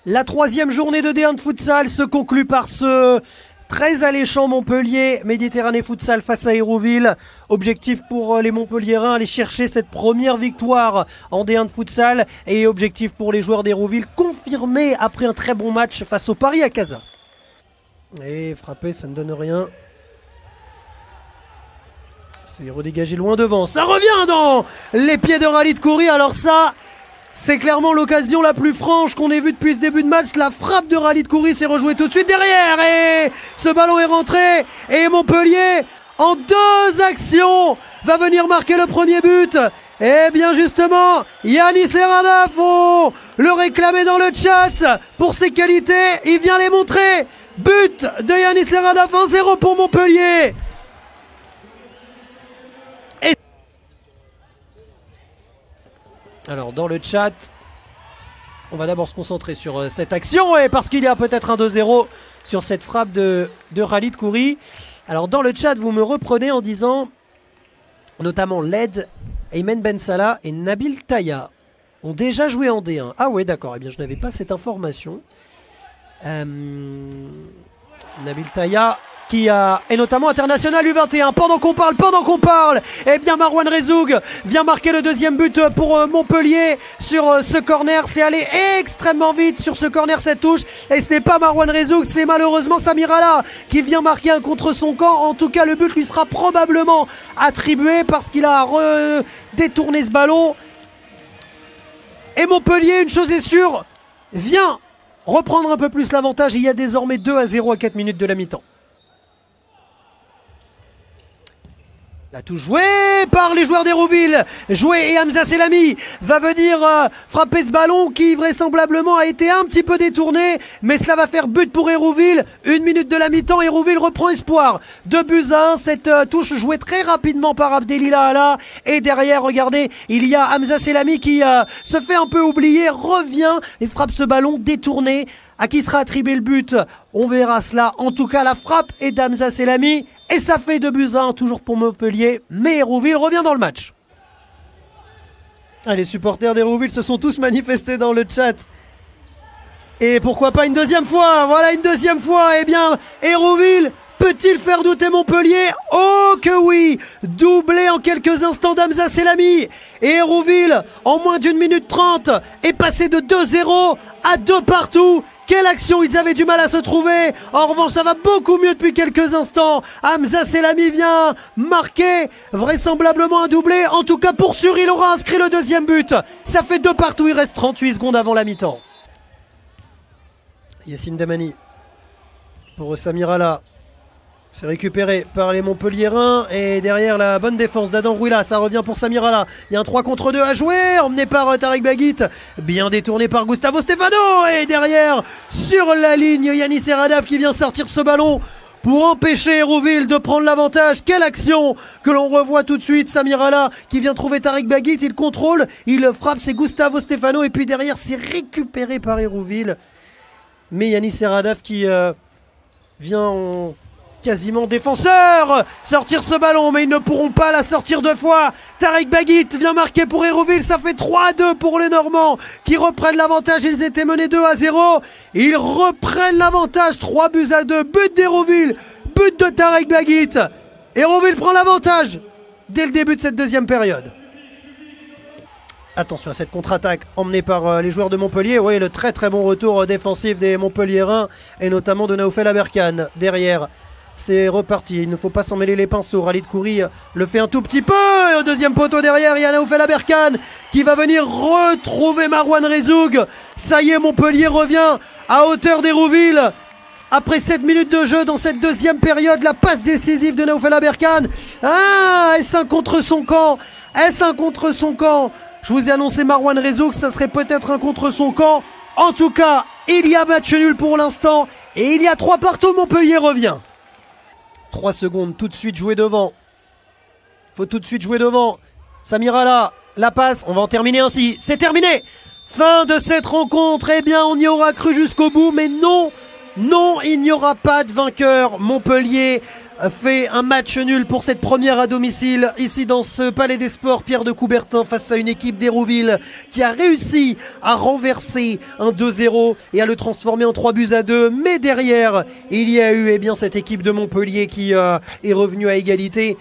La troisième journée de D1 de futsal se conclut par ce très alléchant Montpellier Méditerranée Futsal face à Hérouville. Objectif pour les Montpelliérains, aller chercher cette première victoire en D1 de futsal. Et objectif pour les joueurs d'Hérouville, confirmé après un très bon match face au Paris à Casa. Et frapper, ça ne donne rien. C'est redégagé loin devant. Ça revient dans les pieds de Khalid Khoury. Alors ça, c'est clairement l'occasion la plus franche qu'on ait vue depuis ce début de match. La frappe de Khalid Khoury s'est rejouée tout de suite derrière. Et ce ballon est rentré. Et Montpellier, en deux actions, va venir marquer le premier but. Et bien justement, Yanis Serradaf, on le réclamait dans le chat pour ses qualités. Il vient les montrer. But de Yanis Serradaf, 1-0 pour Montpellier. Alors dans le chat, on va d'abord se concentrer sur cette action et parce qu'il y a peut-être un 2-0 sur cette frappe de Khalid Khoury. Alors dans le chat, vous me reprenez en disant notamment Led, Aymen Ben Salah et Nabil Taya ont déjà joué en D1. Ah ouais, d'accord, eh bien je n'avais pas cette information. Nabil Taya qui est notamment international U21. Pendant qu'on parle, eh bien Marwan Rezoug vient marquer le deuxième but pour Montpellier sur ce corner. C'est allé extrêmement vite sur ce corner, cette touche. Et ce n'est pas Marwan Rezoug, c'est malheureusement Samir Allah qui vient marquer un contre son camp. En tout cas, le but lui sera probablement attribué parce qu'il a détourné ce ballon. Et Montpellier, une chose est sûre, vient reprendre un peu plus l'avantage. Il y a désormais 2-0 à 4 minutes de la mi-temps. La touche jouée par les joueurs d'Hérouville, jouée et Hamza Selami va venir frapper ce ballon qui vraisemblablement a été un petit peu détourné, mais cela va faire but pour Hérouville. 1 minute de la mi-temps, Hérouville reprend espoir. 2-1, cette touche jouée très rapidement par Abdelila Allah. Et derrière, regardez, il y a Hamza Selami qui se fait un peu oublier, revient et frappe ce ballon détourné. À qui sera attribué le but? On verra cela. En tout cas, la frappe est d'Hamza Selami. Et ça fait 2-1, toujours pour Montpellier. Mais Hérouville revient dans le match. Ah, les supporters d'Hérouville se sont tous manifestés dans le chat. Et pourquoi pas une deuxième fois? Voilà, une deuxième fois. Eh bien, Hérouville peut-il faire douter Montpellier? Oh que oui! Doublé en quelques instants d'Hamza Selami. Et Hérouville, en moins d'1 minute 30, est passé de 2-0 à 2 partout. Quelle action, ils avaient du mal à se trouver. En revanche, ça va beaucoup mieux depuis quelques instants. Hamza Selami vient marquer vraisemblablement un doublé. En tout cas, pour sûr, il aura inscrit le deuxième but. Ça fait 2 partout, il reste 38 secondes avant la mi-temps. Yassine Damani pour Samir Allah. C'est récupéré par les Montpelliérains et derrière la bonne défense d'Adam Rouila, ça revient pour Samir Allah. Il y a un 3 contre 2 à jouer, emmené par Tarek Baguit, bien détourné par Gustavo Stefano et derrière sur la ligne Yanis Serradaf qui vient sortir ce ballon pour empêcher Hérouville de prendre l'avantage. Quelle action que l'on revoit tout de suite. Samir Allah qui vient trouver Tarek Baguit, il contrôle, il frappe, c'est Gustavo Stefano et puis derrière c'est récupéré par Hérouville. Mais Yanis Serradaf qui vient en quasiment défenseur sortir ce ballon, mais ils ne pourront pas la sortir 2 fois. Tarek Baguit vient marquer pour Hérouville, ça fait 3-2 pour les Normands qui reprennent l'avantage. Ils étaient menés 2-0, ils reprennent l'avantage, 3-2, but d'Hérouville, but de Tarek Baguit. Hérouville prend l'avantage dès le début de cette deuxième période. Attention à cette contre-attaque emmenée par les joueurs de Montpellier. Oui, le très très bon retour défensif des Montpelliérains et notamment de Naoufel Aberkane derrière. C'est reparti, il ne faut pas s'en mêler les pinceaux. Khalid Khoury le fait un tout petit peu. Et au deuxième poteau derrière, il y a Naoufel Aberkane qui va venir retrouver Marwan Rezoug. Ça y est, Montpellier revient à hauteur d'Hérouville. Après 7 minutes de jeu dans cette deuxième période, la passe décisive de Naoufel Aberkane. Ah, est-ce un contre son camp? Est-ce un contre son camp? Je vous ai annoncé Marwan Rezoug, ça serait peut-être un contre son camp. En tout cas, il y a match nul pour l'instant. Et il y a 3 partout, Montpellier revient. 3 secondes, tout de suite jouer devant. Faut tout de suite jouer devant. Samir Allah, la passe, on va en terminer ainsi. C'est terminé. Fin de cette rencontre. Eh bien, on y aura cru jusqu'au bout, mais non. Non, il n'y aura pas de vainqueur. Montpellier fait un match nul pour cette première à domicile ici dans ce Palais des Sports Pierre de Coubertin face à une équipe d'Hérouville qui a réussi à renverser un 2-0 et à le transformer en 3-2. Mais derrière il y a eu cette équipe de Montpellier qui est revenue à égalité.